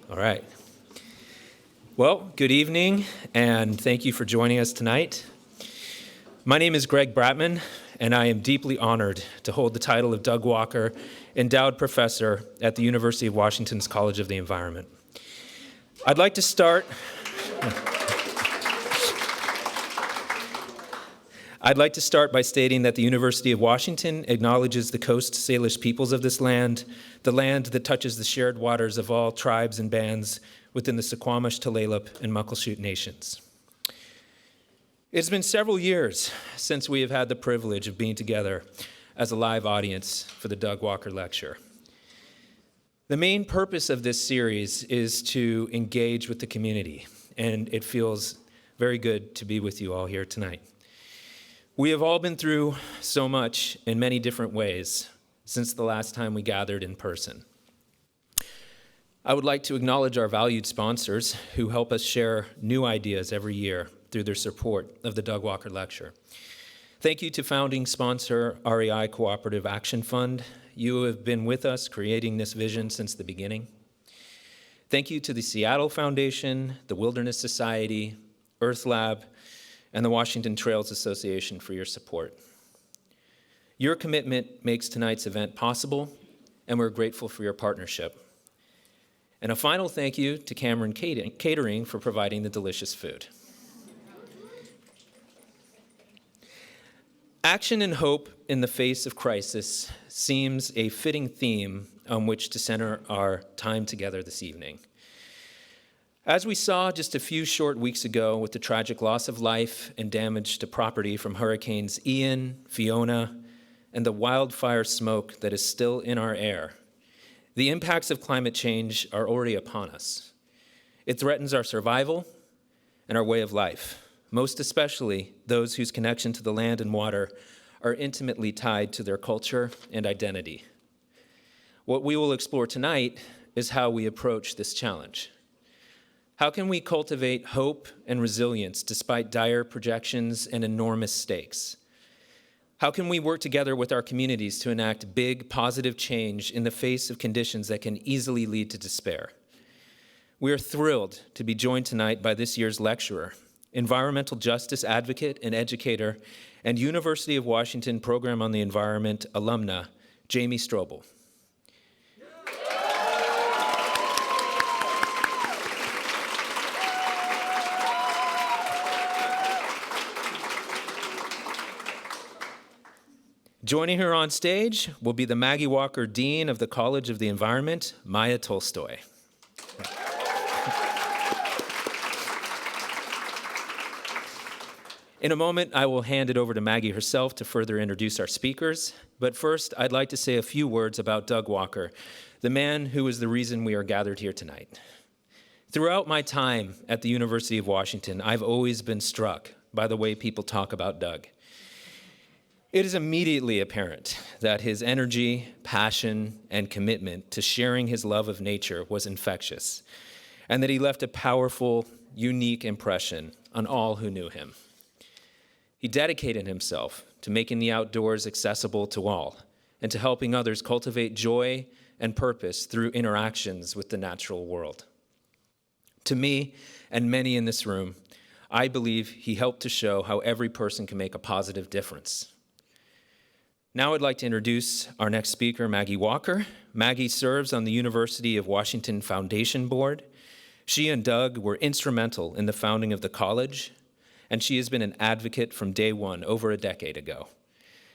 All right. Well, good evening, and thank you for joining us tonight. My name is Greg Bratman, and I am deeply honored to hold the title of Doug Walker Endowed Professor at the University of Washington's College of the Environment. I'd like to start by stating that the University of Washington acknowledges the Coast Salish peoples of this land, the land that touches the shared waters of all tribes and bands within the Suquamish, Tulalip, and Muckleshoot nations. It's been several years since we have had the privilege of being together as a live audience for the Doug Walker Lecture. The main purpose of this series is to engage with the community, and it feels very good to be with you all here tonight. We have all been through so much in many different ways since the last time we gathered in person. I would like to acknowledge our valued sponsors who help us share new ideas every year through their support of the Doug Walker Lecture. Thank you to founding sponsor REI Cooperative Action Fund. You have been with us creating this vision since the beginning. Thank you to the Seattle Foundation, the Wilderness Society, Earth Lab, and the Washington Trails Association for your support. Your commitment makes tonight's event possible, and we're grateful for your partnership. And a final thank you to Cameron Catering for providing the delicious food. Action and hope in the face of crisis seems a fitting theme on which to center our time together this evening. As we saw just a few short weeks ago with the tragic loss of life and damage to property from Hurricanes Ian, Fiona, and the wildfire smoke that is still in our air, the impacts of climate change are already upon us. It threatens our survival and our way of life, most especially those whose connection to the land and water are intimately tied to their culture and identity. What we will explore tonight is how we approach this challenge. How can we cultivate hope and resilience despite dire projections and enormous stakes? How can we work together with our communities to enact big, positive change in the face of conditions that can easily lead to despair? We are thrilled to be joined tonight by this year's lecturer, environmental justice advocate and educator, and University of Washington Program on the Environment alumna, Jamie Stroble. Joining her on stage will be the Maggie Walker Dean of the College of the Environment, Maya Tolstoy. In a moment, I will hand it over to Maggie herself to further introduce our speakers. But first, I'd like to say a few words about Doug Walker, the man who is the reason we are gathered here tonight. Throughout my time at the University of Washington, I've always been struck by the way people talk about Doug. It is immediately apparent that his energy, passion, and commitment to sharing his love of nature was infectious, and that he left a powerful, unique impression on all who knew him. He dedicated himself to making the outdoors accessible to all and to helping others cultivate joy and purpose through interactions with the natural world. To me, and many in this room, I believe he helped to show how every person can make a positive difference. Now I'd like to introduce our next speaker, Maggie Walker. Maggie serves on the University of Washington Foundation Board. She and Doug were instrumental in the founding of the college, and she has been an advocate from day one over a decade ago.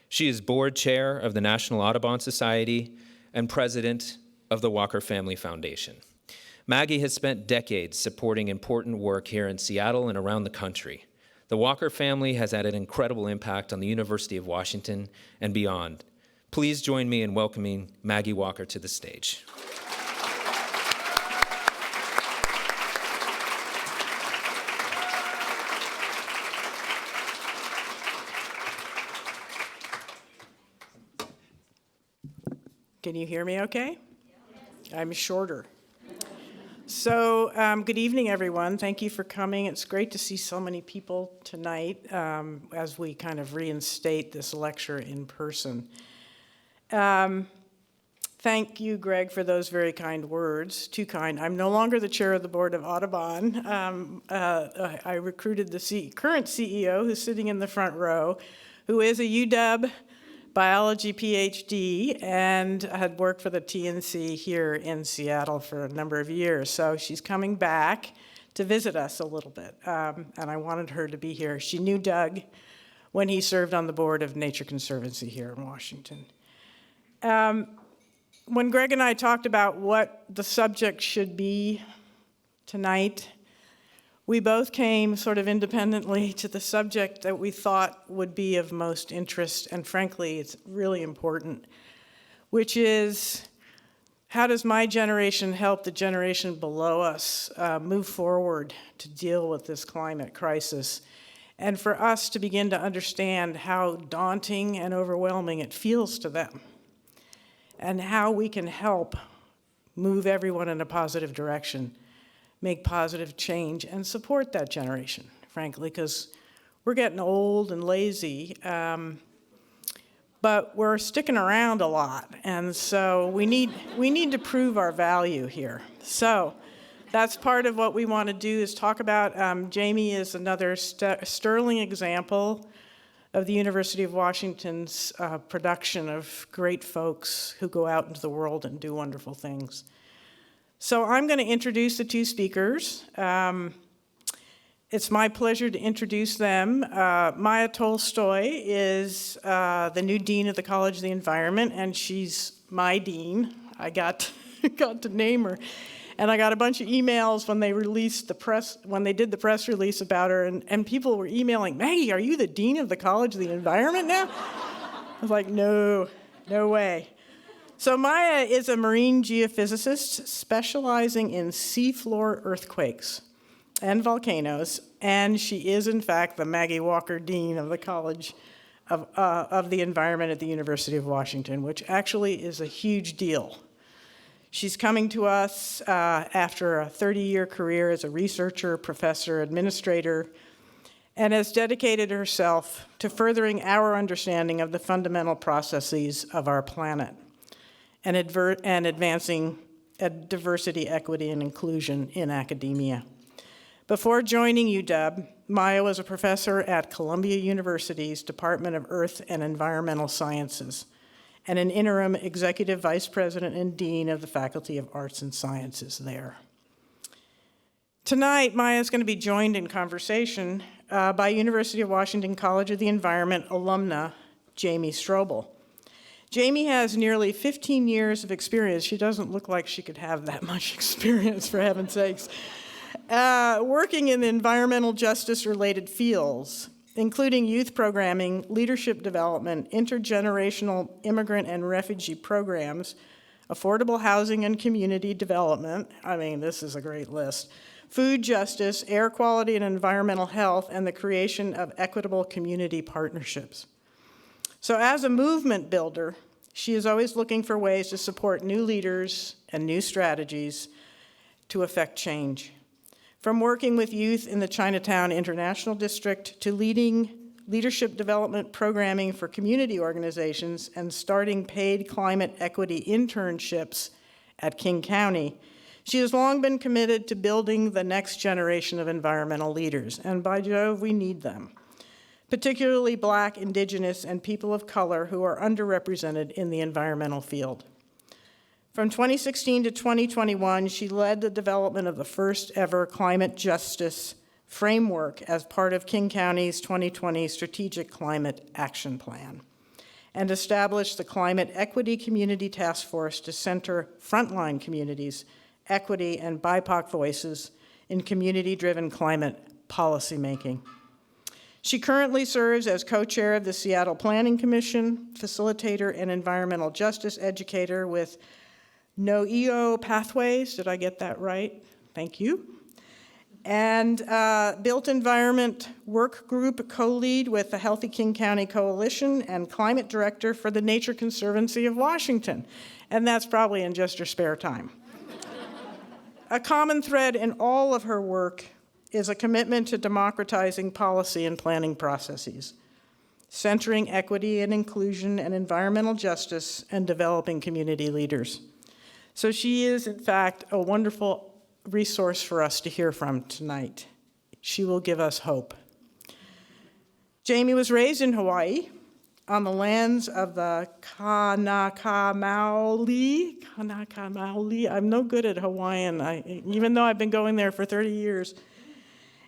She is board chair of the National Audubon Society and president of the Walker Family Foundation. Maggie has spent decades supporting important work here in Seattle and around the country. The Walker family has had an incredible impact on the University of Washington and beyond. Please join me in welcoming Maggie Walker to the stage. Can you hear me okay? I'm shorter. So good evening, everyone. Thank you for coming. It's great to see so many people tonight as we kind of reinstate this lecture in person. Thank you, Greg, for those very kind words. Too kind. I'm no longer the chair of the board of Audubon. I recruited the current CEO, who's sitting in the front row, who is a UW biology PhD and had worked for the TNC here in Seattle for a number of years. So she's coming back to visit us a little bit, and I wanted her to be here. She knew Doug when he served on the board of Nature Conservancy here in Washington. When Greg and I talked about what the subject should be tonight, we both came sort of independently to the subject that we thought would be of most interest, and frankly, it's really important, which is how does my generation help the generation below us move forward to deal with this climate crisis, and for us to begin to understand how daunting and overwhelming it feels to them, and how we can help move everyone in a positive direction, make positive change, and support that generation, frankly, because we're getting old and lazy, but we're sticking around a lot, and so we need to prove our value here. So that's part of what we want to do is talk about. Jamie is another sterling example of the University of Washington's production of great folks who go out into the world and do wonderful things. So I'm going to introduce the two speakers. It's my pleasure to introduce them. Maya Tolstoy is the new dean of the College of the Environment, and she's my dean. I got to name her. And I got a bunch of emails when they did the press release about her, and people were emailing, Maggie, are you the dean of the College of the Environment now? I was like, no way. So Maya is a marine geophysicist specializing in seafloor earthquakes and volcanoes, and she is, in fact, the Maggie Walker Dean of the College of the Environment at the University of Washington, which actually is a huge deal. She's coming to us after a 30-year career as a researcher, professor, administrator, and has dedicated herself to furthering our understanding of the fundamental processes of our planet and advancing diversity, equity, and inclusion in academia. Before joining UW, Maya was a professor at Columbia University's Department of Earth and Environmental Sciences, and an interim executive vice president and dean of the Faculty of Arts and Sciences there. Tonight, Maya is going to be joined in conversation by University of Washington College of the Environment alumna, Jamie Stroble. Jamie has nearly 15 years of experience. She doesn't look like she could have that much experience, for heaven's sakes, working in environmental justice-related fields, including youth programming, leadership development, intergenerational immigrant and refugee programs, affordable housing and community development. I mean, this is a great list. Food justice, air quality and environmental health, and the creation of equitable community partnerships. So as a movement builder, she is always looking for ways to support new leaders and new strategies to affect change. From working with youth in the Chinatown International District to leading leadership development programming for community organizations and starting paid climate equity internships at King County, she has long been committed to building the next generation of environmental leaders, and by Jove, we need them, particularly Black, Indigenous, and people of color who are underrepresented in the environmental field. From 2016 to 2021, she led the development of the first ever climate justice framework as part of King County's 2020 Strategic Climate Action Plan, and established the Climate Equity Community Task Force to center frontline communities, equity, and BIPOC voices in community-driven climate policymaking. She currently serves as co-chair of the Seattle Planning Commission, facilitator and environmental justice educator with No-EO Pathways, did I get that right? Thank you. And Built Environment Work Group co-lead with the Healthy King County Coalition and climate director for the Nature Conservancy of Washington. And that's probably in just her spare time. A common thread in all of her work is a commitment to democratizing policy and planning processes. centering equity and inclusion and environmental justice, and developing community leaders. So she is, in fact, a wonderful resource for us to hear from tonight. She will give us hope. Jamie was raised in Hawaii on the lands of the Kanaka Maoli. I'm no good at Hawaiian, even though I've been going there for 30 years.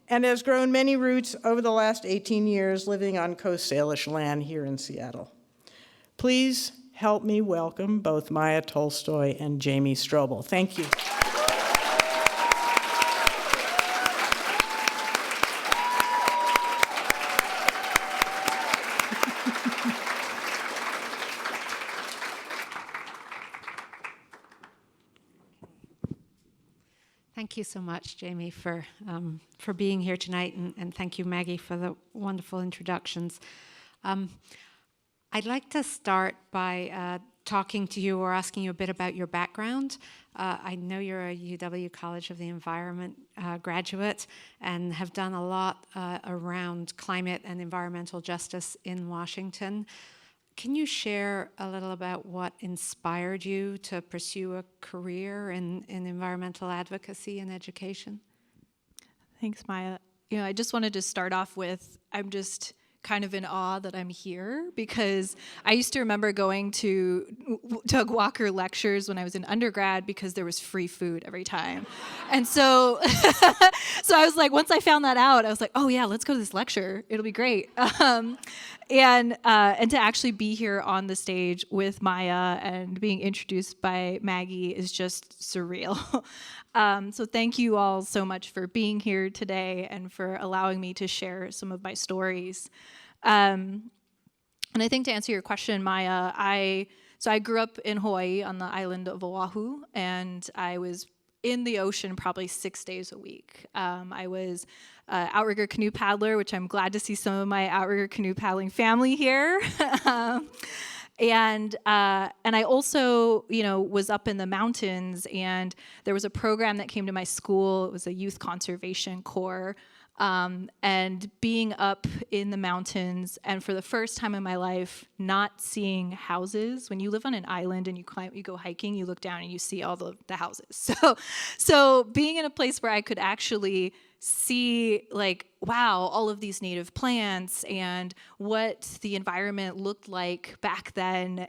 And has grown many roots over the last 18 years living on Coast Salish land here in Seattle. Please help me welcome both Maya Tolstoy and Jamie Stroble. Thank you. Thank you so much, Jamie, for being here tonight, and thank you, Maggie, for the wonderful introductions. I'd like to start by talking to you or asking you a bit about your background. I know you're a UW College of the Environment graduate and have done a lot around climate and environmental justice in Washington. Can you share a little about what inspired you to pursue a career in environmental advocacy and education? Thanks, Maya. I just wanted to start off with, I'm just kind of in awe that I'm here, because I used to remember going to Doug Walker lectures when I was in undergrad because there was free food every time. And so so I was like, once I found that out, I was like, oh yeah, let's go to this lecture. It'll be great. And to actually be here on the stage with Maya and being introduced by Maggie is just surreal. So thank you all so much for being here today and for allowing me to share some of my stories. And I think to answer your question, Maya, I grew up in Hawaii on the island of Oahu, and I was in the ocean probably 6 days a week. I was an outrigger canoe paddler, which I'm glad to see some of my outrigger canoe paddling family here. And I also, was up in the mountains, and there was a program that came to my school. It was a youth conservation corps. And being up in the mountains, and for the first time in my life, not seeing houses. When you live on an island and you go hiking, you look down and you see all the houses. So being in a place where I could actually see, like, wow, all of these native plants and what the environment looked like back then,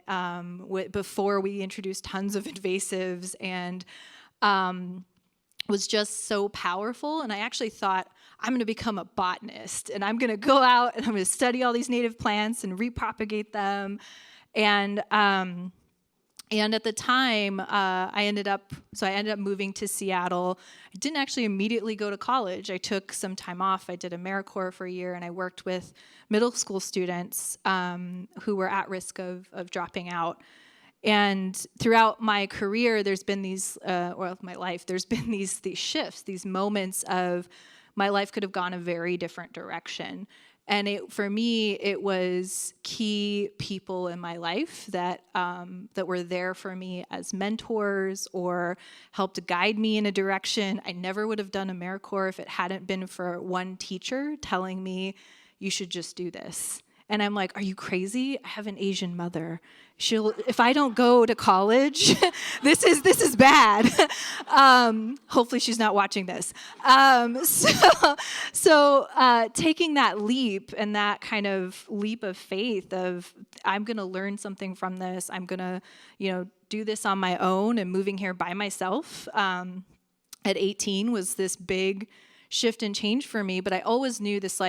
before we introduced tons of invasives, and was just so powerful. And I actually thought, I'm going to become a botanist, and I'm going to go out and I'm going to study all these native plants and repropagate them. And at the time, I ended up moving to Seattle. I didn't actually immediately go to college. I took some time off. I did AmeriCorps for a year, and I worked with middle school students who were at risk of dropping out. And throughout my career, there's been these, or my life, there's been these shifts, these moments of my life could have gone a very different direction. And for me, it was key people in my life that were there for me as mentors or helped guide me in a direction. I never would have done AmeriCorps if it hadn't been for one teacher telling me, you should just do this. And I'm like, are you crazy? I have an Asian mother. If I don't go to college, this is bad. Hopefully she's not watching this. So taking that leap, and that kind of leap of faith of, I'm going to learn something from this. I'm going to, do this on my own, and moving here by myself at 18 was this big shift and change for me. But I always knew this,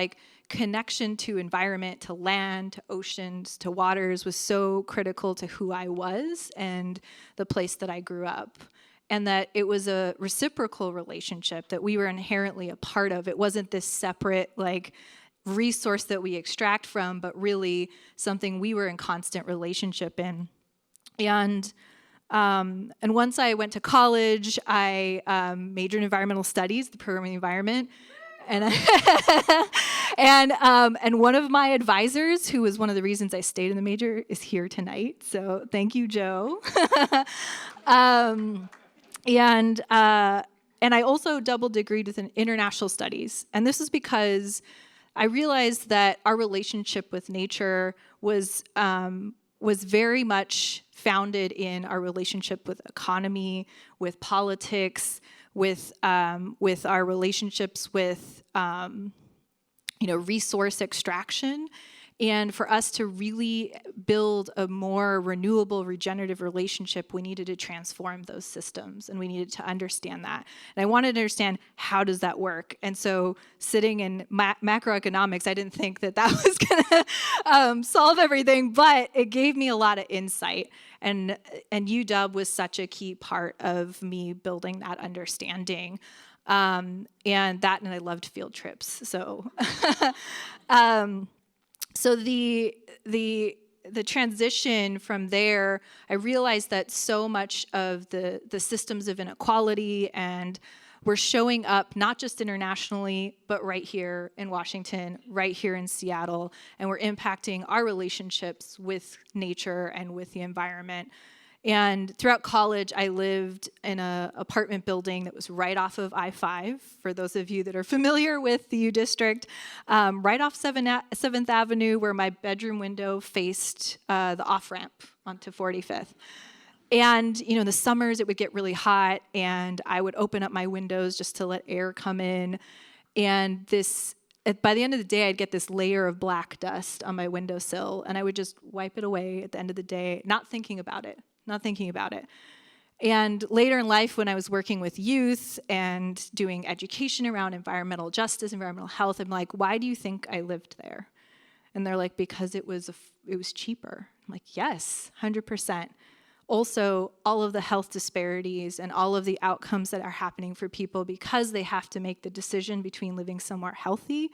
connection to environment, to land, to oceans, to waters was so critical to who I was and the place that I grew up. And that it was a reciprocal relationship that we were inherently a part of. It wasn't this separate, resource that we extract from, but really something we were in constant relationship in. And once I went to college, I majored in environmental studies, the program of the environment. And and one of my advisors, who was one of the reasons I stayed in the major, is here tonight. So thank you, Joe. And I also double degreed with international studies. And this is because I realized that our relationship with nature was very much founded in our relationship with economy, with politics, with our relationships with resource extraction. And for us to really build a more renewable, regenerative relationship, we needed to transform those systems, and we needed to understand that. And I wanted to understand, how does that work? And so sitting in macroeconomics, I didn't think that was going to solve everything, but it gave me a lot of insight. And UW was such a key part of me building that understanding. And I loved field trips. So So the transition from there, I realized that so much of the systems of inequality and were showing up not just internationally, but right here in Washington, right here in Seattle, and were impacting our relationships with nature and with the environment. And throughout college, I lived in an apartment building that was right off of I-5, for those of you that are familiar with the U District, right off 7th Avenue, where my bedroom window faced the off-ramp onto 45th. And, in the summers, it would get really hot, and I would open up my windows just to let air come in. And by the end of the day, I'd get this layer of black dust on my windowsill, and I would just wipe it away at the end of the day, not thinking about it. And later in life, when I was working with youth and doing education around environmental justice, environmental health, I'm like, why do you think I lived there? And they're like, because it was cheaper. I'm like, yes, 100%. Also, all of the health disparities and all of the outcomes that are happening for people because they have to make the decision between living somewhere healthy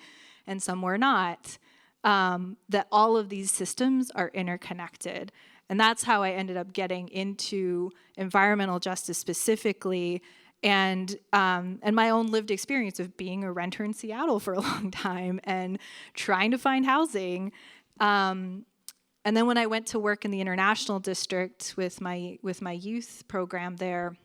and somewhere not, that all of these systems are interconnected. And that's how I ended up getting into environmental justice specifically, and my own lived experience of being a renter in Seattle for a long time and trying to find housing. And then when I went to work in the international district with my youth program there,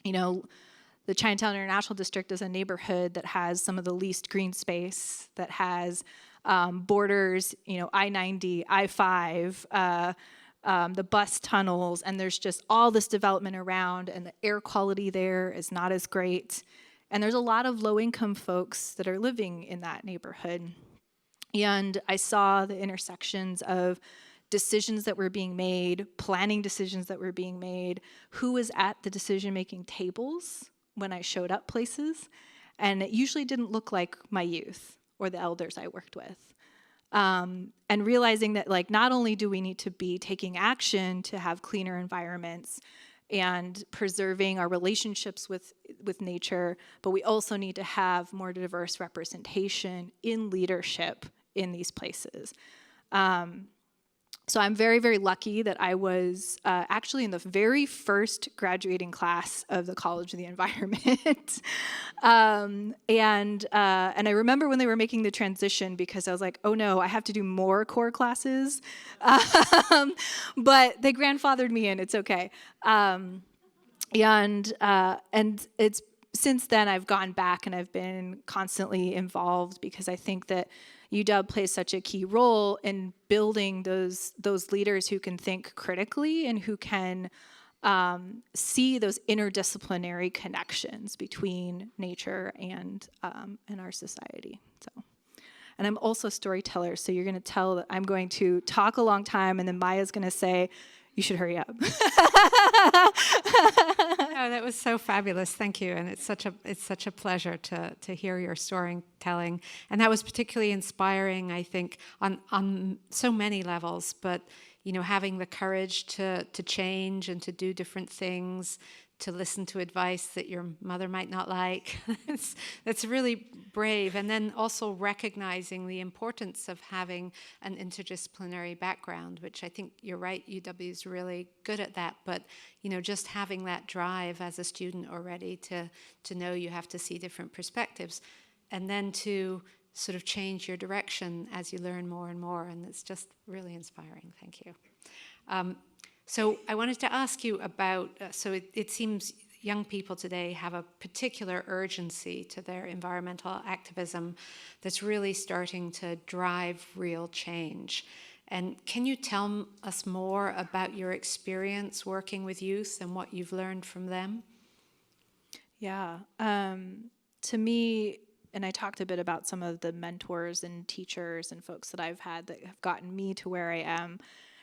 the Chinatown International District is a neighborhood that has some of the least green space, that has borders, I-90, I-5, the bus tunnels, and there's just all this development around, and the air quality there is not as great. And there's a lot of low-income folks that are living in that neighborhood. And I saw the intersections of decisions that were being made, planning decisions that were being made, who was at the decision-making tables when I showed up places, and it usually didn't look like my youth or the elders I worked with. And realizing that, not only do we need to be taking action to have cleaner environments and preserving our relationships with nature, but we also need to have more diverse representation in leadership in these places. So I'm very, very lucky that I was actually in the very first graduating class of the College of the Environment. And I remember when they were making the transition, because I was like, oh no, I have to do more core classes. But they grandfathered me in, it's okay. And it's since then I've gone back and I've been constantly involved, because I think that UW plays such a key role in building those leaders who can think critically and who can see those interdisciplinary connections between nature and our society. So, and I'm also a storyteller, so you're going to tell that I'm going to talk a long time, and then Maya's going to say, "You should hurry up." Oh, that was so fabulous. Thank you. And it's such a pleasure to hear your storytelling. And that was particularly inspiring, I think, on so many levels. But, having the courage to change and to do different things, to listen to advice that your mother might not like, that's really brave. And then also recognizing the importance of having an interdisciplinary background, which I think you're right, UW is really good at that. But, just having that drive as a student already to know you have to see different perspectives, and then to sort of change your direction as you learn more and more. And it's just really inspiring. Thank you. So I wanted to ask you about, so it seems young people today have a particular urgency to their environmental activism that's really starting to drive real change. And can you tell us more about your experience working with youth and what you've learned from them? Yeah. To me, and I talked a bit about some of the mentors and teachers and folks that I've had that have gotten me to where I am.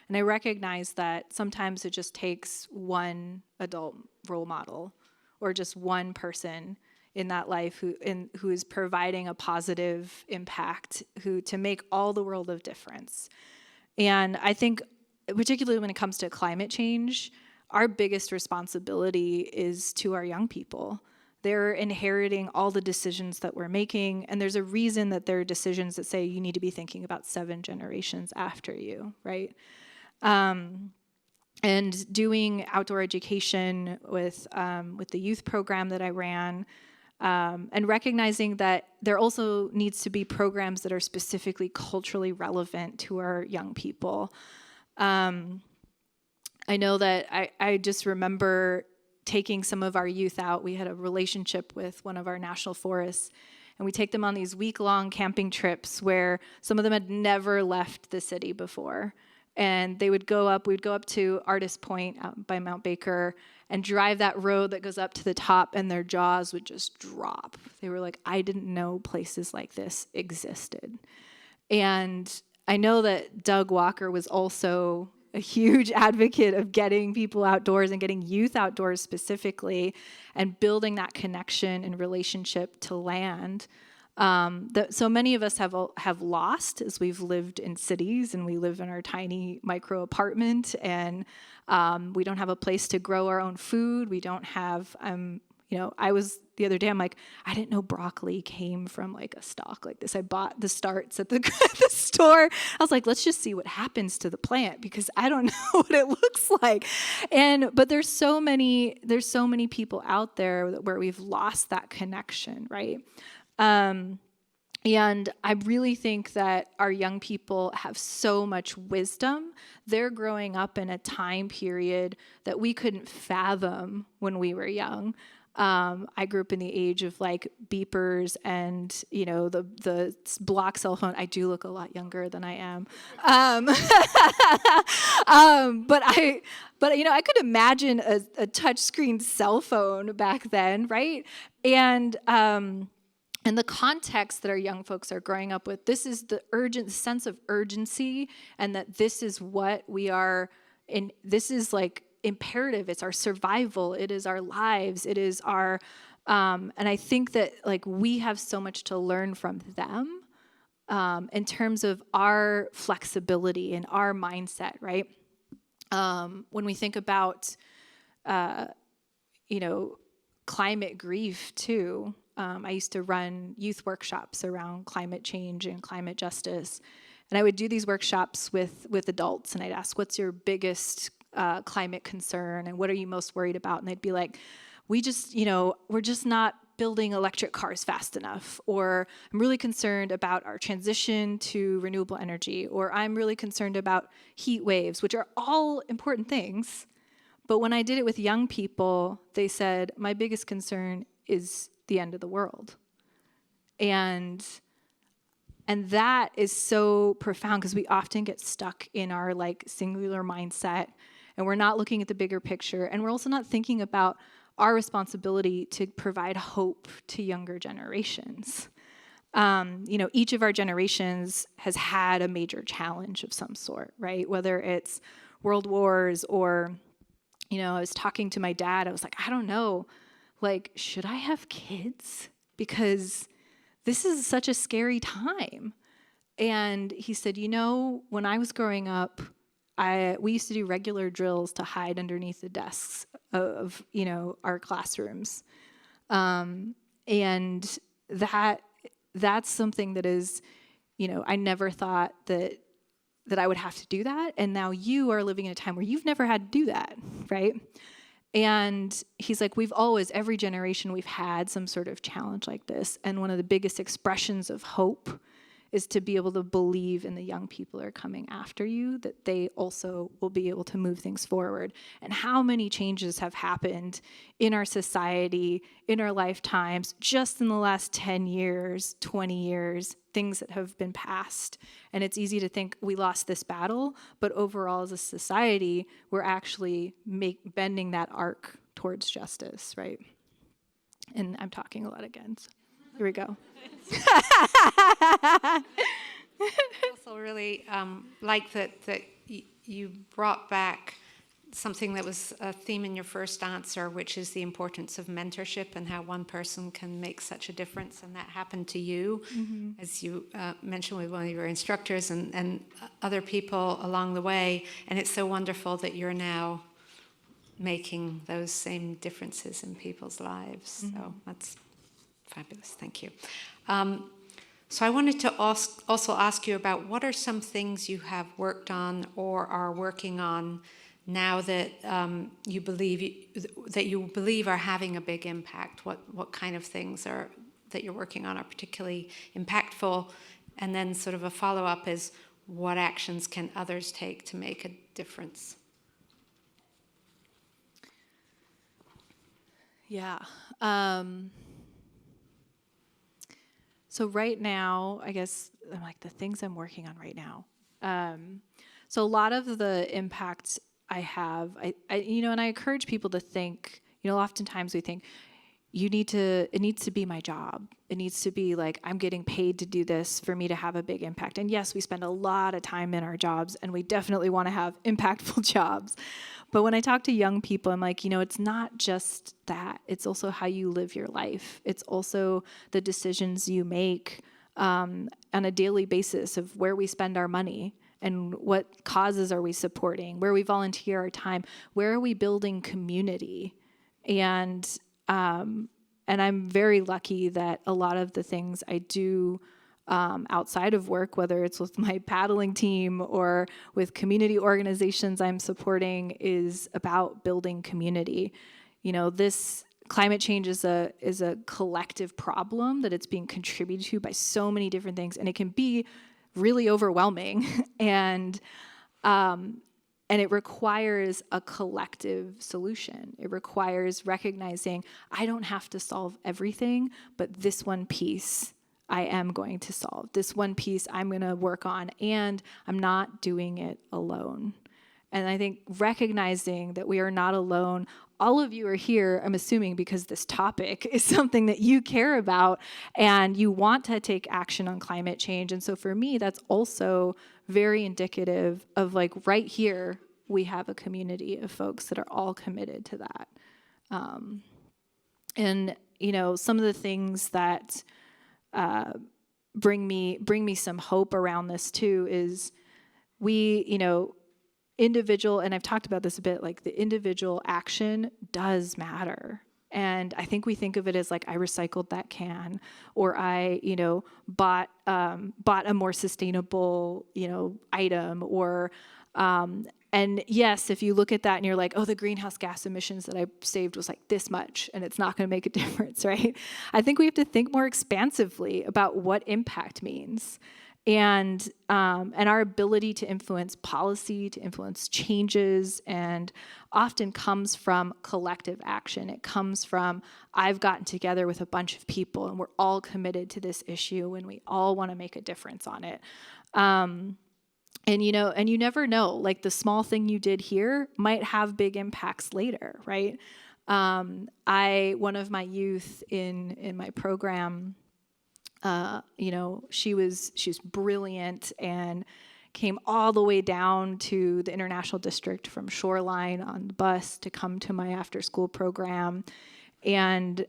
And I recognize that sometimes it just takes one adult role model or just one person in that life who is providing a positive impact, to make all the world of difference. And I think, particularly when it comes to climate change, our biggest responsibility is to our young people. They're inheriting all the decisions that we're making, and there's a reason that there are decisions that say you need to be thinking about 7 generations after you, right? And doing outdoor education with the youth program that I ran, and recognizing that there also needs to be programs that are specifically culturally relevant to our young people. I know that I just remember taking some of our youth out. We had a relationship with one of our national forests, and we take them on these week-long camping trips where some of them had never left the city before. And we'd go up to Artist Point out by Mount Baker and drive that road that goes up to the top, and their jaws would just drop. They were like, I didn't know places like this existed. And I know that Doug Walker was also a huge advocate of getting people outdoors and getting youth outdoors specifically, and building that connection and relationship to land. That so many of us have lost as we've lived in cities, and we live in our tiny micro apartment, and we don't have a place to grow our own food. We don't have, I was the other day, I'm like, I didn't know broccoli came from like a stalk like this. I bought the starts at the store. I was like, let's just see what happens to the plant, because I don't know what it looks like. But there's so many people out there where we've lost that connection, right? And I really think that our young people have so much wisdom. They're growing up in a time period that we couldn't fathom when we were young. I grew up in the age of like beepers and, the block cell phone. I do look a lot younger than I am. But I could imagine a touchscreen cell phone back then, right? And the context that our young folks are growing up with, this is the sense of urgency, and that this is what we are in. This is like imperative. It's our survival. It is our lives. It is our, and I think that like we have so much to learn from them in terms of our flexibility and our mindset, right? When we think about, climate grief too. I used to run youth workshops around climate change and climate justice. And I would do these workshops with adults, and I'd ask, what's your biggest climate concern, and what are you most worried about? And they'd be like, we're just not building electric cars fast enough, or I'm really concerned about our transition to renewable energy, or I'm really concerned about heat waves, which are all important things. But when I did it with young people, they said, my biggest concern is the end of the world. And that is so profound, because we often get stuck in our like singular mindset, and we're not looking at the bigger picture, and we're also not thinking about our responsibility to provide hope to younger generations. Each of our generations has had a major challenge of some sort, right? Whether it's world wars or, I was talking to my dad, I was like, I don't know, like, should I have kids? Because this is such a scary time. And he said, when I was growing up, we used to do regular drills to hide underneath the desks of, our classrooms. And that's something that is, I never thought that I would have to do that. And now you are living in a time where you've never had to do that, right? And he's like, every generation we've had some sort of challenge like this. And one of the biggest expressions of hope is to be able to believe in the young people who are coming after you, that they also will be able to move things forward. And how many changes have happened in our society, in our lifetimes, just in the last 10 years, 20 years, things that have been passed. And it's easy to think we lost this battle, but overall as a society, we're actually bending that arc towards justice, right? And I'm talking a lot again, so here we go. I also really like that you brought back something that was a theme in your first answer, which is the importance of mentorship and how one person can make such a difference. And that happened to you, as you mentioned, with one of your instructors and other people along the way. And it's so wonderful that you're now making those same differences in people's lives. So that's fabulous. Thank you. So I wanted to also ask you about what are some things you have worked on or are working on now that you believe are having a big impact. What kind of things that you're working on are particularly impactful? And then sort of a follow-up is, what actions can others take to make a difference? Yeah. So right now, I guess, like the things I'm working on right now. So a lot of the impacts I have, I and I encourage people to think, oftentimes we think, it needs to be my job. It needs to be like, I'm getting paid to do this for me to have a big impact. And yes, we spend a lot of time in our jobs, and we definitely want to have impactful jobs. But when I talk to young people, I'm like, it's not just that. It's also how you live your life. It's also the decisions you make on a daily basis of where we spend our money and what causes are we supporting, where we volunteer our time, where are we building community. And I'm very lucky that a lot of the things I do outside of work, whether it's with my paddling team or with community organizations I'm supporting, is about building community. This climate change is a collective problem that it's being contributed to by so many different things, and it can be really overwhelming. And it requires a collective solution. It requires recognizing I don't have to solve everything, but this one piece I am going to solve. This one piece I'm going to work on, and I'm not doing it alone. And I think recognizing that we are not alone, all of you are here, I'm assuming, because this topic is something that you care about and you want to take action on climate change. And so for me, that's also very indicative of, like, right here, we have a community of folks that are all committed to that. And some of the things that bring me some hope around this too is we, individual, and I've talked about this a bit, like the individual action does matter. And I think we think of it as like, I recycled that can, or I, bought a more sustainable, item, or, and yes, if you look at that and you're like, oh, the greenhouse gas emissions that I saved was like this much, and it's not going to make a difference, right? I think we have to think more expansively about what impact means. And our ability to influence policy, to influence changes, and often comes from collective action. It comes from, I've gotten together with a bunch of people and we're all committed to this issue and we all want to make a difference on it. And you never know, like the small thing you did here might have big impacts later, right? One of my youth in my program, she's brilliant and came all the way down to the International District from Shoreline on the bus to come to my after school program. And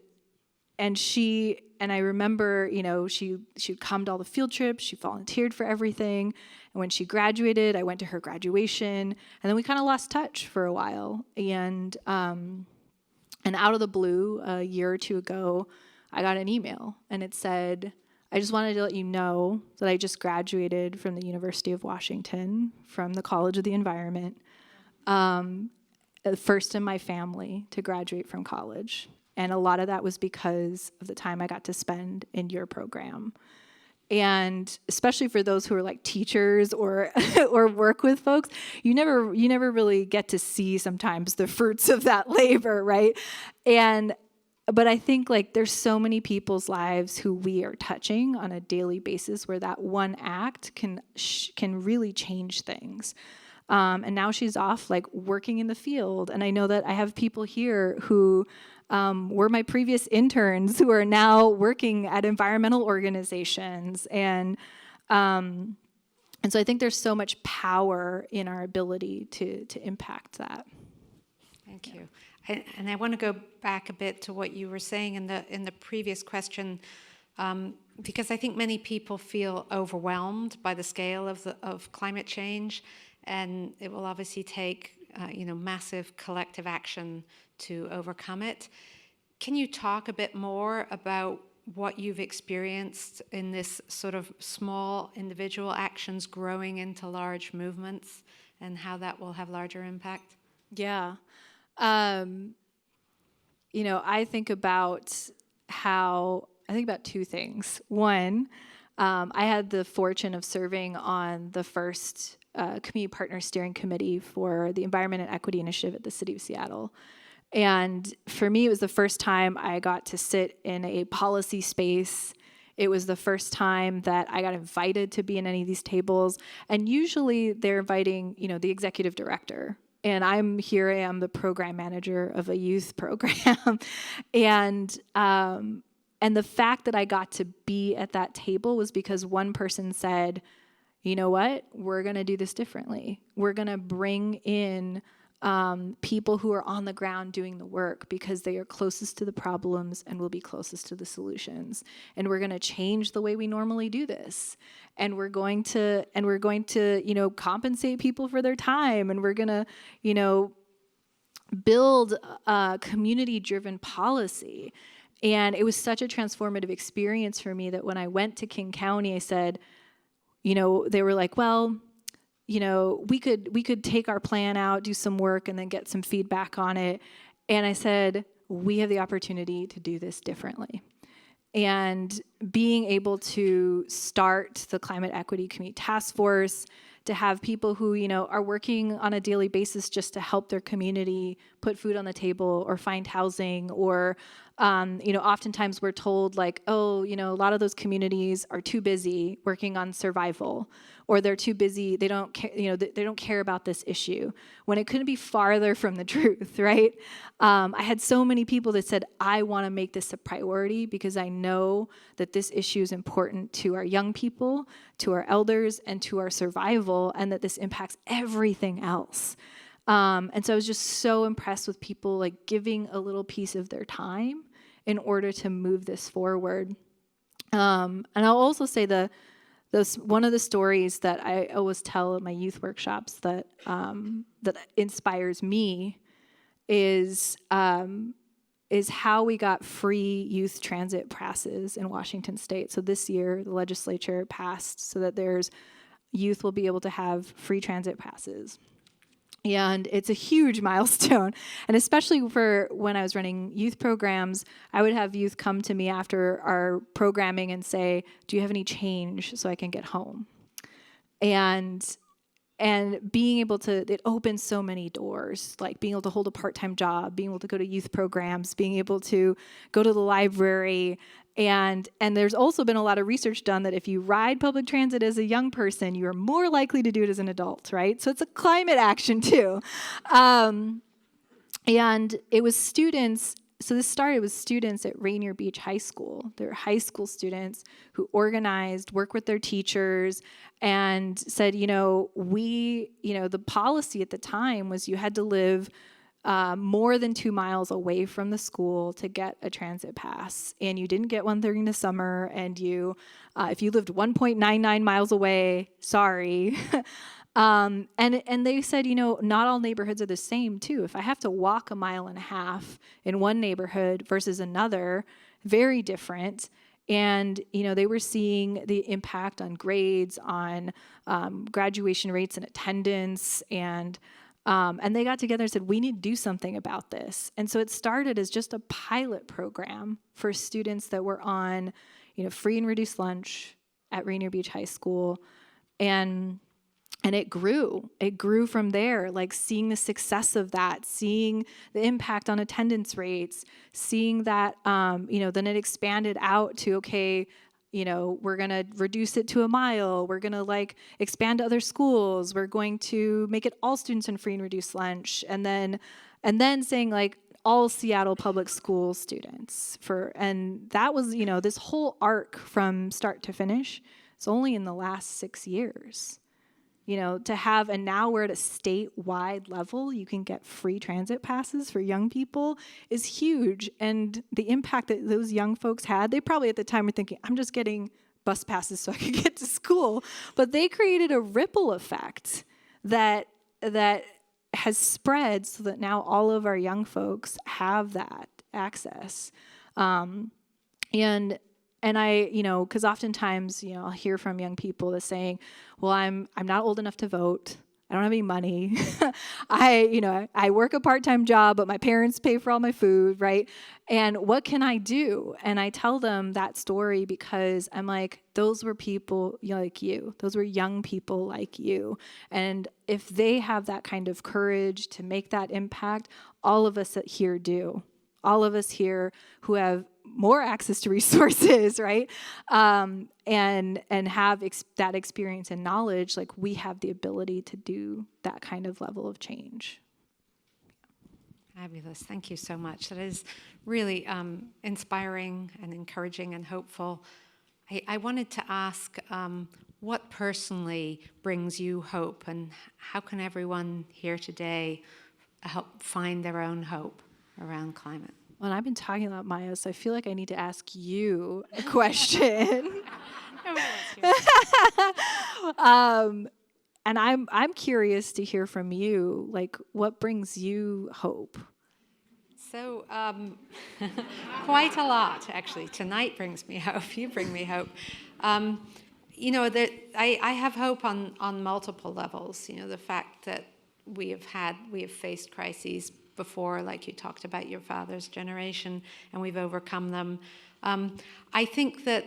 I remember, she'd come to all the field trips, she volunteered for everything. And when she graduated, I went to her graduation, and then we kind of lost touch for a while. And out of the blue, a year or two ago, I got an email, and it said, I just wanted to let you know that I just graduated from the University of Washington, from the College of the Environment, first in my family to graduate from college. And a lot of that was because of the time I got to spend in your program. And especially for those who are like teachers or or work with folks, you never really get to see sometimes the fruits of that labor, right? But I think like there's so many people's lives who we are touching on a daily basis where that one act can really change things. And now she's off like working in the field. And I know that I have people here who were my previous interns who are now working at environmental organizations. And so I think there's so much power in our ability to impact that. Thank you. And I want to go back a bit to what you were saying in the previous question, because I think many people feel overwhelmed by the scale of climate change, and it will obviously take massive collective action to overcome it. Can you talk a bit more about what you've experienced in this sort of small individual actions growing into large movements, and how that will have larger impact? Yeah. I think about two things. One, I had the fortune of serving on the first community partner steering committee for the Environment and Equity Initiative at the City of Seattle. And for me, it was the first time I got to sit in a policy space. It was the first time that I got invited to be in any of these tables. And usually they're inviting, the executive director. And I am the program manager of a youth program. And the fact that I got to be at that table was because one person said, you know what, we're going to do this differently. We're going to bring in people who are on the ground doing the work because they are closest to the problems and will be closest to the solutions. And we're going to change the way we normally do this. And we're going to compensate people for their time. And we're going to, build a community-driven policy. And it was such a transformative experience for me that when I went to King County, I said, they were like, well, we could take our plan out, do some work, and then get some feedback on it. And I said, we have the opportunity to do this differently. And being able to start the Climate Equity Community Task Force, to have people who, are working on a daily basis just to help their community put food on the table or find housing, or, oftentimes we're told like, oh, a lot of those communities are too busy working on survival, or they're too busy, they don't care about this issue, when it couldn't be farther from the truth, right? I had so many people that said, I want to make this a priority because I know that this issue is important to our young people, to our elders, and to our survival, and that this impacts everything else. And so I was just so impressed with people like giving a little piece of their time in order to move this forward. And I'll also say one of the stories that I always tell at my youth workshops that inspires me is how we got free youth transit passes in Washington State. So this year, the legislature passed so that youth will be able to have free transit passes. And it's a huge milestone. And especially for when I was running youth programs, I would have youth come to me after our programming and say, do you have any change so I can get home? And being able to, it opens so many doors, like being able to hold a part-time job, being able to go to youth programs, being able to go to the library. And there's also been a lot of research done that if you ride public transit as a young person, you are more likely to do it as an adult, right? So it's a climate action too. And it was students, so this started with students at Rainier Beach High School. They're high school students who organized, worked with their teachers, and said, the policy at the time was you had to live more than 2 miles away from the school to get a transit pass, and you didn't get one during the summer, and if you lived 1.99 miles away, sorry. And they said, not all neighborhoods are the same too. If I have to walk 1.5 miles in one neighborhood versus another, very different. And, they were seeing the impact on grades, on graduation rates and attendance, and they got together and said, we need to do something about this. And so it started as just a pilot program for students that were on, free and reduced lunch, at Rainier Beach High School. And it grew from there, like seeing the success of that, seeing the impact on attendance rates, seeing that, then it expanded out to, okay, we're going to reduce it to a mile. We're going to like expand to other schools. We're going to make it all students in free and reduced lunch. And then saying like all Seattle public school students and that was, this whole arc from start to finish. It's only in the last 6 years. To have, and now we're at a statewide level, you can get free transit passes for young people is huge. And the impact that those young folks had, they probably at the time were thinking, I'm just getting bus passes so I can get to school. But they created a ripple effect that has spread so that now all of our young folks have that access. And I, because oftentimes, I'll hear from young people that saying, well, I'm not old enough to vote. I don't have any money. I work a part-time job, but my parents pay for all my food, right? And what can I do? And I tell them that story because I'm like, those were people like you. Those were young people like you. And if they have that kind of courage to make that impact, all of us here do. All of us here who have more access to resources, right? And have that experience and knowledge, like we have the ability to do that kind of level of change. Fabulous. Thank you so much. That is really inspiring and encouraging and hopeful. I wanted to ask, what personally brings you hope, and how can everyone here today help find their own hope around climate? Well, I've been talking about Maya, so I feel like I need to ask you a question. And I'm curious to hear from you, like what brings you hope? So quite a lot, actually. Tonight brings me hope. You bring me hope. I have hope on multiple levels. The fact that we have faced crises before, like you talked about your father's generation, and we've overcome them. I think that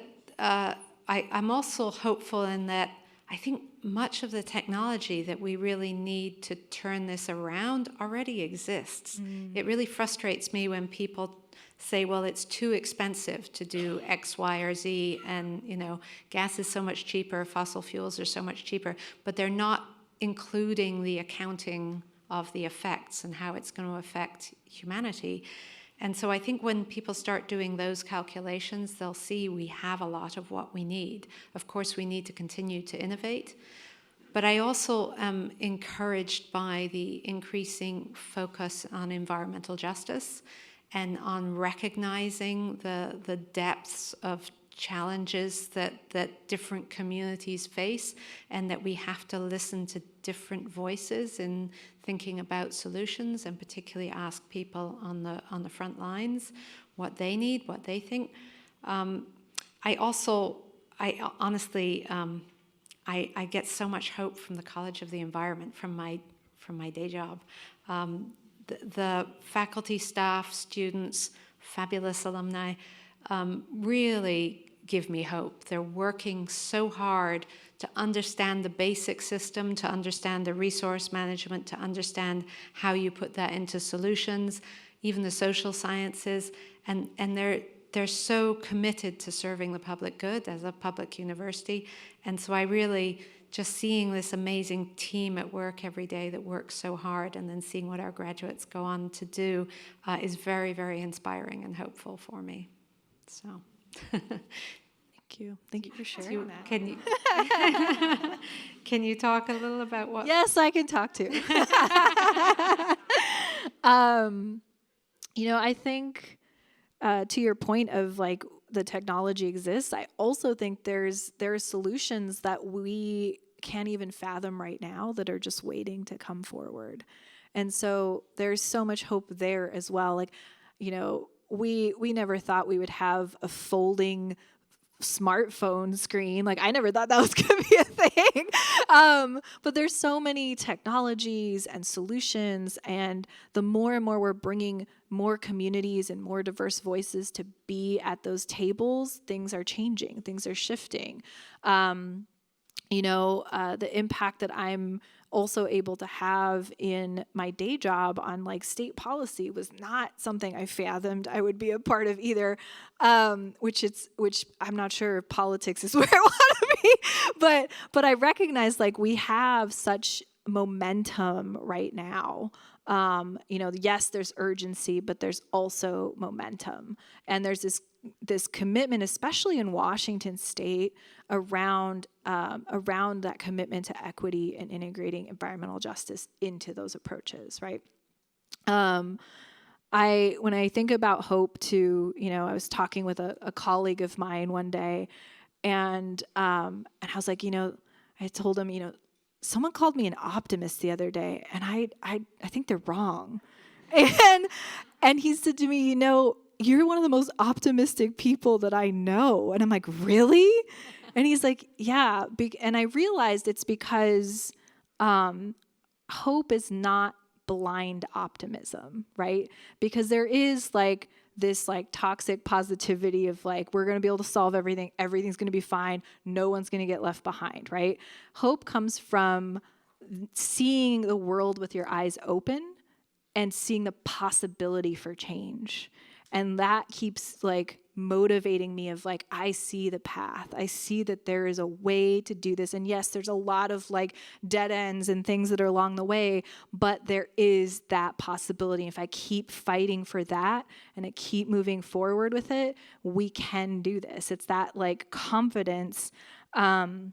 I'm also hopeful in that I think much of the technology that we really need to turn this around already exists. It really frustrates me when people say, well, it's too expensive to do X, Y, or Z, and gas is so much cheaper, fossil fuels are so much cheaper, but they're not including the accounting of the effects and how it's going to affect humanity. And so I think when people start doing those calculations, they'll see we have a lot of what we need. Of course, we need to continue to innovate. But I also am encouraged by the increasing focus on environmental justice and on recognizing the depths of challenges that different communities face, and that we have to listen to different voices in thinking about solutions, and particularly ask people on the front lines what they need, what they think. I honestly get so much hope from the College of the Environment, from my day job. The faculty, staff, students, fabulous alumni really give me hope. They're working so hard to understand the basic system, to understand the resource management, to understand how you put that into solutions, even the social sciences, and they're so committed to serving the public good as a public university. And so I really, just seeing this amazing team at work every day that works so hard, and then seeing what our graduates go on to do is very, very inspiring and hopeful for me. So, Thank you. Thank you for sharing that. Can you talk a little about what? Yes, I can talk too. I think to your point of like the technology exists, I also think there's solutions that we can't even fathom right now that are just waiting to come forward. And so there's so much hope there as well. Like, we never thought we would have a folding smartphone screen. Like, I never thought that was going to be a thing. But there's so many technologies and solutions, and the more and more we're bringing more communities and more diverse voices to be at those tables, things are changing, things are shifting. The impact that I'm also able to have in my day job on like state policy was not something I fathomed I would be a part of either, which I'm not sure if politics is where I want to be, but I recognize like we have such momentum right now. Yes, there's urgency, but there's also momentum. And there's this commitment, especially in Washington State, around that commitment to equity and integrating environmental justice into those approaches, right? When I think about hope too, I was talking with a colleague of mine one day, and I was like, I told him, someone called me an optimist the other day, and I think they're wrong. And he said to me, you're one of the most optimistic people that I know. And I'm like, really? And he's like, yeah. And I realized it's because hope is not blind optimism, right? Because there is like this like toxic positivity of like, we're going to be able to solve everything. Everything's going to be fine. No one's going to get left behind, right? Hope comes from seeing the world with your eyes open and seeing the possibility for change. And that keeps like motivating me of like, I see the path. I see that there is a way to do this. And yes, there's a lot of like dead ends and things that are along the way, but there is that possibility. If I keep fighting for that and I keep moving forward with it, we can do this. It's that like confidence, and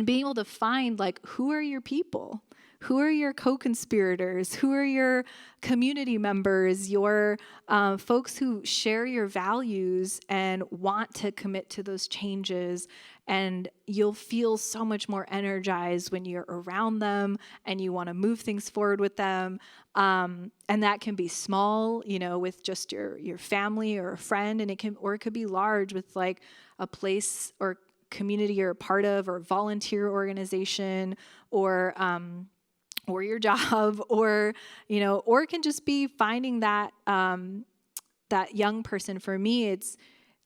being able to find like, who are your people? Who are your co-conspirators? Who are your community members, your folks who share your values and want to commit to those changes? And you'll feel so much more energized when you're around them and you want to move things forward with them. And that can be small, with just your family or a friend, and it could be large with like a place or community you're a part of, or volunteer organization, or your job, or it can just be finding that that young person. For me, it's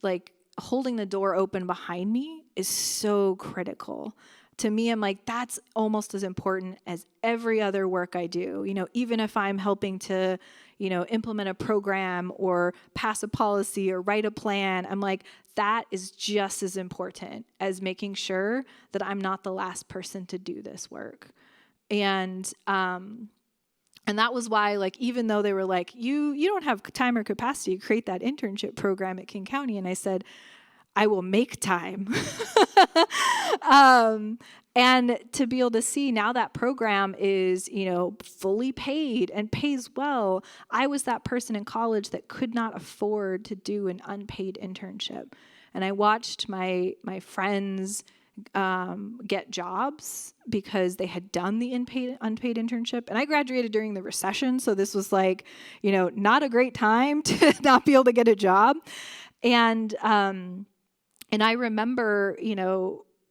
like holding the door open behind me is so critical. To me, I'm like, that's almost as important as every other work I do. Even if I'm helping to, implement a program or pass a policy or write a plan, I'm like, that is just as important as making sure that I'm not the last person to do this work. And that was why, like, even though they were like, you don't have time or capacity to create that internship program at King County, and I said, I will make time. And to be able to see now that program is, fully paid and pays well. I was that person in college that could not afford to do an unpaid internship. And I watched my friends get jobs because they had done the unpaid internship. And I graduated during the recession, so this was like, not a great time to not be able to get a job. And I remember,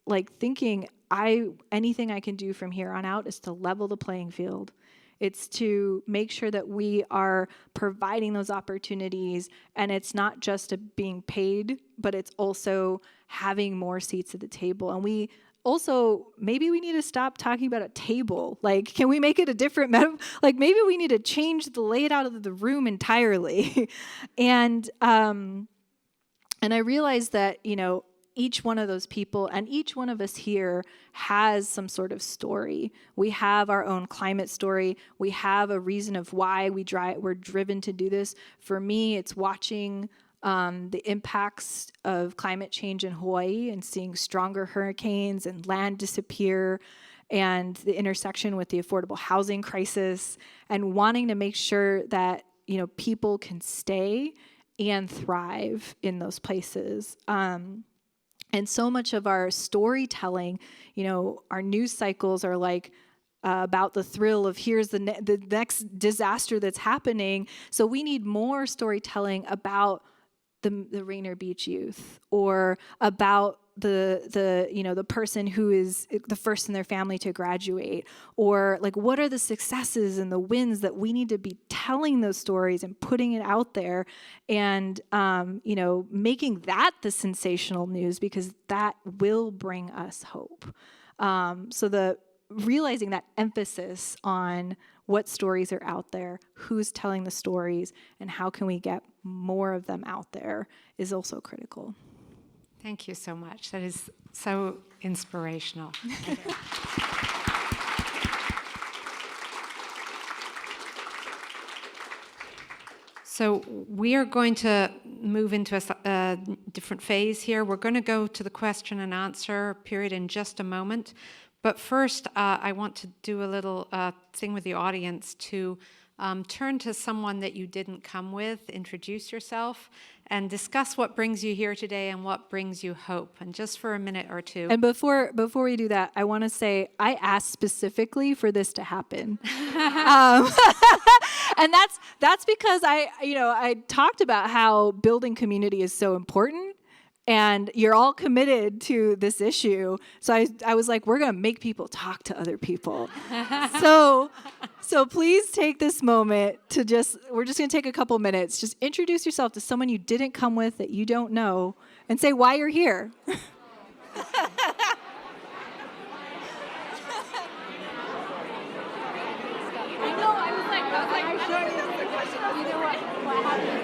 like thinking, anything I can do from here on out is to level the playing field. It's to make sure that we are providing those opportunities, and it's not just being paid, but it's also having more seats at the table. And we also, maybe we need to stop talking about a table. Like, can we make it a different like maybe we need to change the layout of the room entirely. And I realized that, each one of those people and each one of us here has some sort of story. We have our own climate story. We have a reason of why we're driven to do this. For me, it's watching the impacts of climate change in Hawaii and seeing stronger hurricanes and land disappear, and the intersection with the affordable housing crisis, and wanting to make sure that, people can stay and thrive in those places. And so much of our storytelling, our news cycles are like about the thrill of here's the next disaster that's happening. So we need more storytelling about the Rainier Beach youth, or about the person who is the first in their family to graduate, or like what are the successes and the wins that we need to be telling those stories and putting it out there, and making that the sensational news, because that will bring us hope. So the realizing that emphasis on what stories are out there, who's telling the stories, and how can we get more of them out there is also critical. Thank you so much. That is so inspirational. So we are going to move into a different phase here. We're going to go to the question and answer period in just a moment. But first, I want to do a little thing with the audience to turn to someone that you didn't come with, introduce yourself, and discuss what brings you here today and what brings you hope. And just for a minute or two. And before we do that, I want to say I asked specifically for this to happen, and that's because I talked about how building community is so important. And you're all committed to this issue. So I was like, we're going to make people talk to other people. So please take this moment to we're just going to take a couple minutes. Just introduce yourself to someone you didn't come with that you don't know and say why you're here. I know, I was like, you know what happened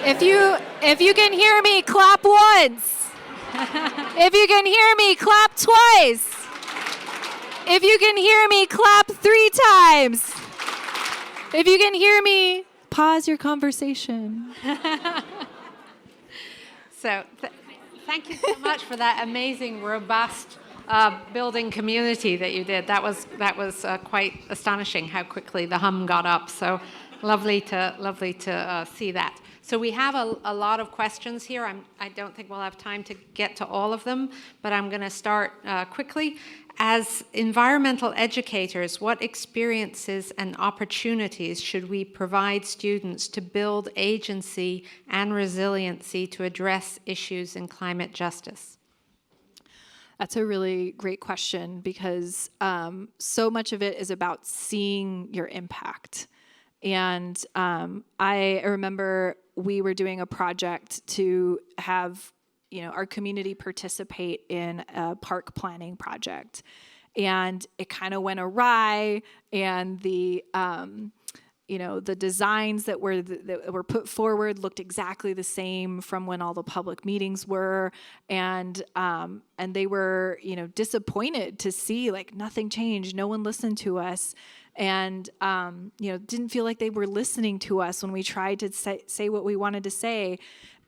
if If you can hear me, clap once. If you can hear me, clap twice. If you can hear me, clap 3 times. If you can hear me, pause your conversation. So thank you so much for that amazing, robust building community that you did. That was quite astonishing how quickly the hum got up. So lovely to see that. So we have a lot of questions here. I don't think we'll have time to get to all of them, but I'm going to start quickly. As environmental educators, what experiences and opportunities should we provide students to build agency and resiliency to address issues in climate justice? That's a really great question because so much of it is about seeing your impact. And I remember we were doing a project to have our community participate in a park planning project, and it kind of went awry, and the the designs that were put forward looked exactly the same from when all the public meetings were, and they were disappointed to see like nothing changed, no one listened to us, and didn't feel like they were listening to us when we tried to say what we wanted to say.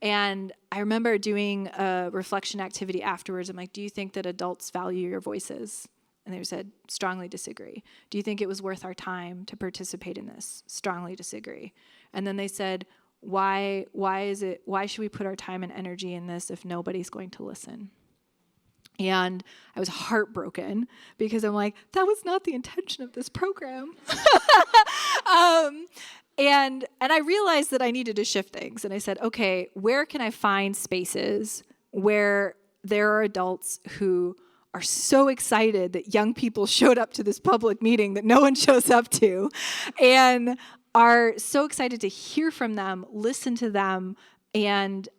And I remember doing a reflection activity afterwards. I'm like, do you think that adults value your voices? And they said, strongly disagree. Do you think it was worth our time to participate in this? Strongly disagree. And then they said, why should we put our time and energy in this if nobody's going to listen? And I was heartbroken because I'm like, that was not the intention of this program. And I realized that I needed to shift things. And I said, okay, where can I find spaces where there are adults who are so excited that young people showed up to this public meeting that no one shows up to, and are so excited to hear from them, listen to them, and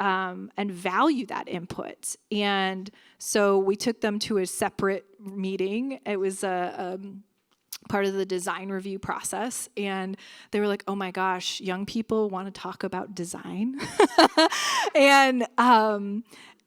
value that input. And so we took them to a separate meeting. It was a part of the design review process, and they were like, oh my gosh, young people want to talk about design.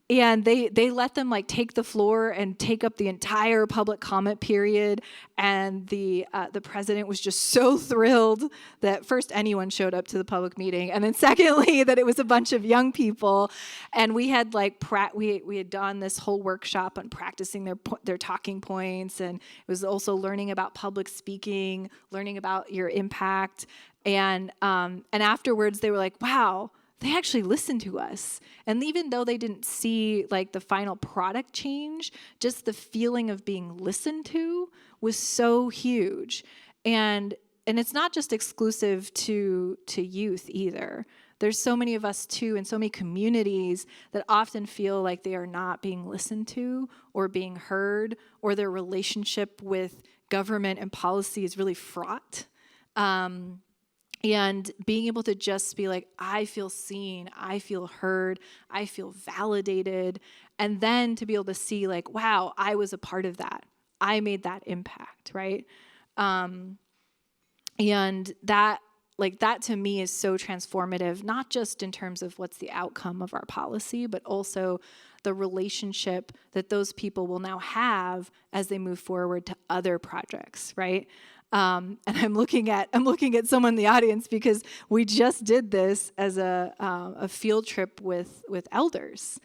And they let them like take the floor and take up the entire public comment period. And the president was just so thrilled that first anyone showed up to the public meeting, and then secondly that it was a bunch of young people. And we had like we had done this whole workshop on practicing their talking points, and it was also learning about public speaking, learning about your impact. And afterwards they were like, wow, they actually listened to us. And even though they didn't see like the final product change, just the feeling of being listened to was so huge. And it's not just exclusive to youth either. There's so many of us too, and so many communities that often feel like they are not being listened to or being heard, or their relationship with government and policy is really fraught. And being able to just be like, I feel seen, I feel heard, I feel validated. And then to be able to see like, wow, I was a part of that. I made that impact, right? And that to me is so transformative, not just in terms of what's the outcome of our policy, but also the relationship that those people will now have as they move forward to other projects, right? And I'm looking at someone in the audience because we just did this as a field trip with elders,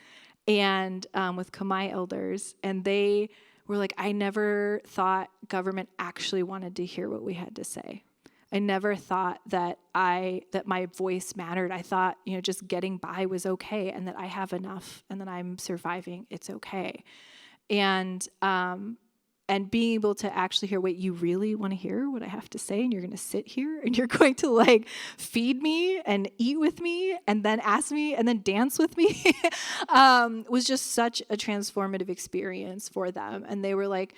and with Khmer elders, and they were like, I never thought government actually wanted to hear what we had to say. I never thought that my voice mattered. I thought, just getting by was okay, and that I have enough, and that I'm surviving, it's okay. And being able to actually hear, wait, you really want to hear what I have to say? And you're going to sit here and you're going to like feed me and eat with me and then ask me and then dance with me was just such a transformative experience for them. And they were like,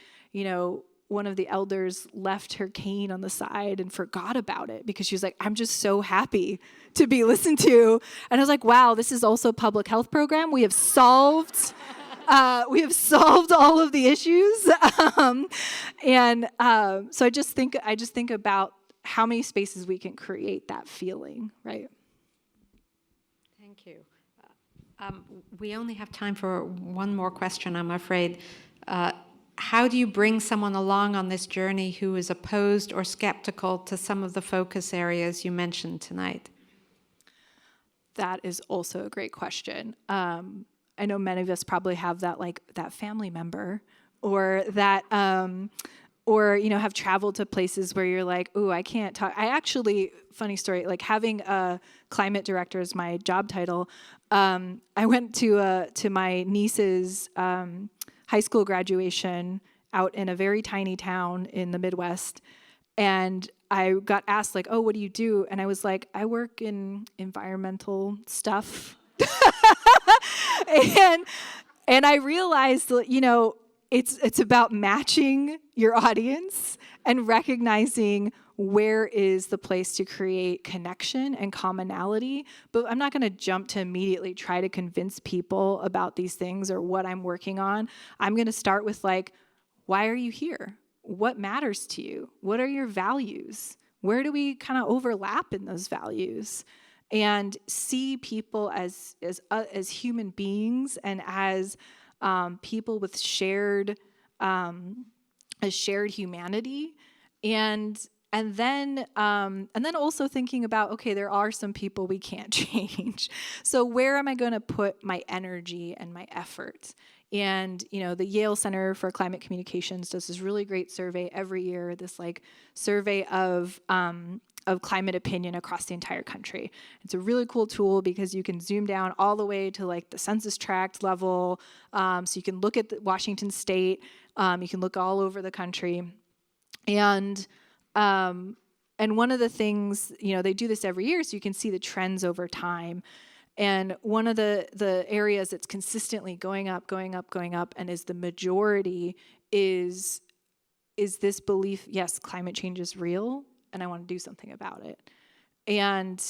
one of the elders left her cane on the side and forgot about it because she was like, I'm just so happy to be listened to. And I was like, wow, this is also a public health program. We have solved all of the issues. So I just think about how many spaces we can create that feeling, right? Thank you. We only have time for one more question, I'm afraid. How do you bring someone along on this journey who is opposed or skeptical to some of the focus areas you mentioned tonight? That is also a great question. I know many of us probably have that family member or that or, you know, have traveled to places where you're like, ooh, I can't talk. I actually, funny story, like having a climate director as my job title, I went to my niece's high school graduation out in a very tiny town in the Midwest. And I got asked, like, oh, what do you do? And I was like, I work in environmental stuff. and I realized, you know, it's about matching your audience and recognizing where is the place to create connection and commonality. But I'm not going to jump to immediately try to convince people about these things or what I'm working on. I'm going to start with, like, why are you here? What matters to you? What are your values? Where do we kind of overlap in those values? And see people as human beings and as people with shared humanity, and then also thinking about, okay, there are some people we can't change. So where am I going to put my energy and my effort? And, you know, the Yale Center for Climate Communications does this really great survey every year, this like survey of climate opinion across the entire country. It's a really cool tool because you can zoom down all the way to like the census tract level. So you can look at Washington State. You can look all over the country. And one of the things, you know, they do this every year so you can see the trends over time. And one of the areas that's consistently going up, and is the majority is this belief, yes, climate change is real, and I want to do something about it. And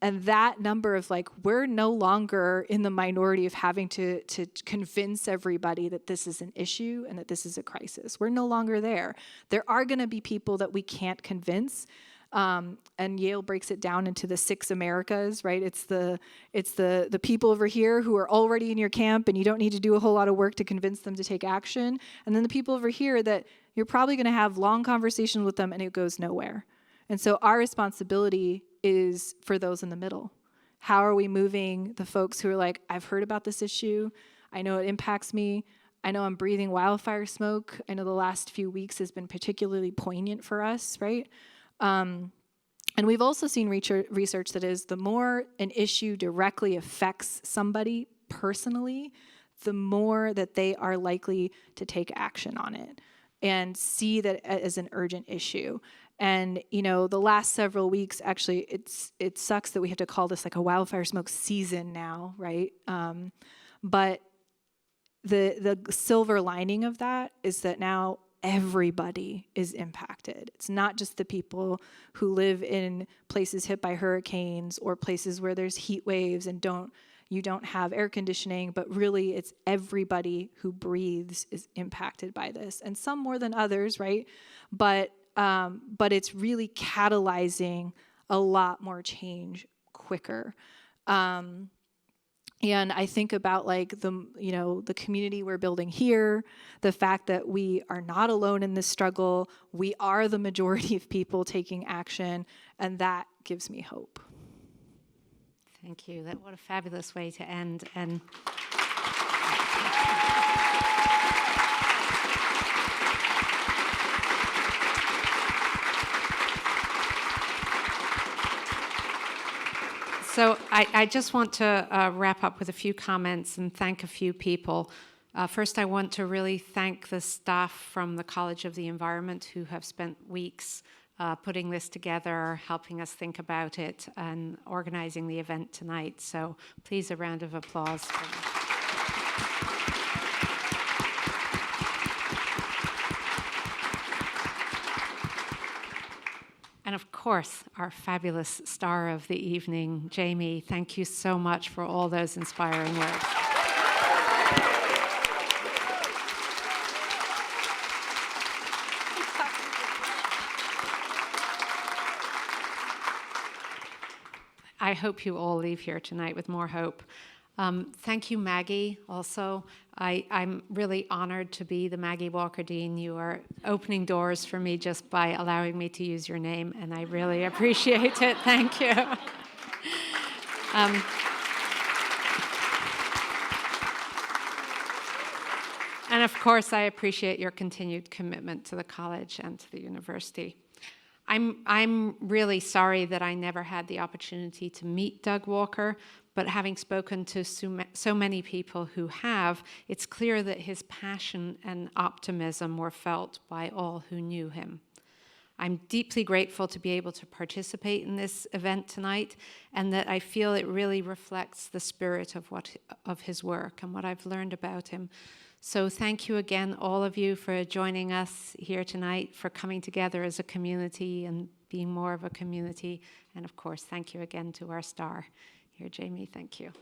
that number of, like, we're no longer in the minority of having to convince everybody that this is an issue and that this is a crisis. We're no longer there. There are going to be people that we can't convince. And Yale breaks it down into the 6 Americas, right? It's the people over here who are already in your camp and you don't need to do a whole lot of work to convince them to take action. And then the people over here that you're probably going to have long conversations with them and it goes nowhere. And so our responsibility is for those in the middle. How are we moving the folks who are like, I've heard about this issue. I know it impacts me. I know I'm breathing wildfire smoke. I know the last few weeks has been particularly poignant for us, right? And we've also seen research that is, the more an issue directly affects somebody personally, the more that they are likely to take action on it and see that as an urgent issue. And, you know, the last several weeks, actually, it sucks that we have to call this like a wildfire smoke season now, right? But the silver lining of that is that now everybody is impacted. It's not just the people who live in places hit by hurricanes or places where there's heat waves and you don't have air conditioning, but really it's everybody who breathes is impacted by this, and some more than others, right? But it's really catalyzing a lot more change quicker. And I think about, like, the community we're building here, the fact that we are not alone in this struggle, we are the majority of people taking action, and that gives me hope. Thank you. What a fabulous way to end. And so I just want to wrap up with a few comments and thank a few people. First, I want to really thank the staff from the College of the Environment who have spent weeks putting this together, helping us think about it, and organizing the event tonight. So please, a round of applause for them. And of course, our fabulous star of the evening, Jamie, thank you so much for all those inspiring words. I hope you all leave here tonight with more hope. Thank you, Maggie, also. I'm really honored to be the Maggie Walker Dean. You are opening doors for me just by allowing me to use your name, and I really appreciate it. Thank you. And And of course, I appreciate your continued commitment to the college and to the university. I'm really sorry that I never had the opportunity to meet Doug Walker, but having spoken to so many people who have, it's clear that his passion and optimism were felt by all who knew him. I'm deeply grateful to be able to participate in this event tonight, and that I feel it really reflects the spirit of his work and what I've learned about him. So thank you again, all of you, for joining us here tonight, for coming together as a community and being more of a community. And of course, thank you again to our star here, Jamie. Thank you.